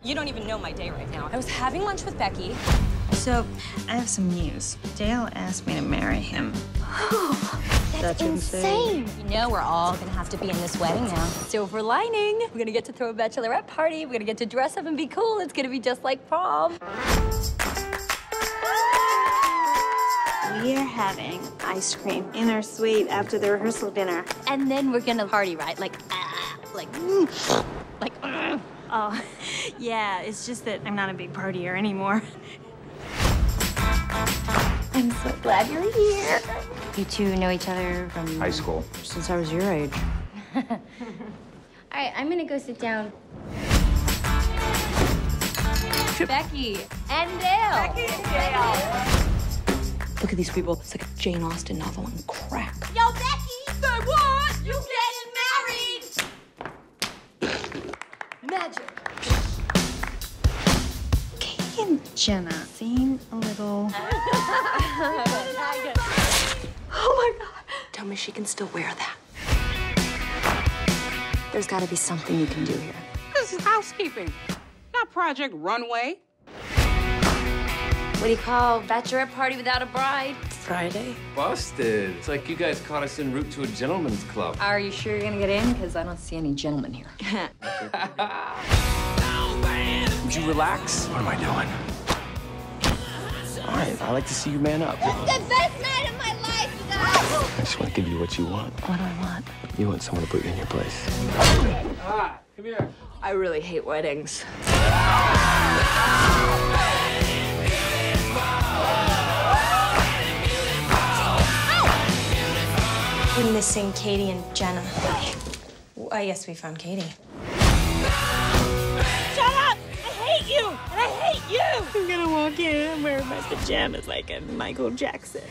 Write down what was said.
You don't even know my day right now. I was having lunch with Becky. So, I have some news. Dale asked me to marry him. That's insane. You know we're all gonna have to be in this wedding now. Silver lining. We're gonna get to throw a bachelorette party. We're gonna get to dress up and be cool. It's gonna be just like prom. We are having ice cream in our suite after the rehearsal dinner. And then we're gonna party, right? Like. Oh, yeah, it's just that I'm not a big partier anymore. I'm so glad you're here. You two know each other from high school. Since I was your age. All right, I'm gonna go sit down. Becky and Dale. Look at these people. It's like a Jane Austen novel on crack. Yo, Becky! Say what? You getting married! Magic. Katie and Jenna seem a little... Oh my God. Tell me she can still wear that. There's got to be something you can do here. This is housekeeping, not Project Runway. What do you call bachelorette party without a bride? Friday? Busted. It's like you guys caught us en route to a gentleman's club. Are you sure you're gonna get in? Because I don't see any gentlemen here. Would you relax? What am I doing? All right, I like to see you man up. It's the best night of my life, you guys! I just want to give you what you want. What do I want? You want someone to put you in your place. Ah, come here. I really hate weddings. We're missing Katie and Jenna. Yes, we found Katie. Shut up! I hate you! And I hate you! I'm gonna walk in and wear my pajamas like a Michael Jackson.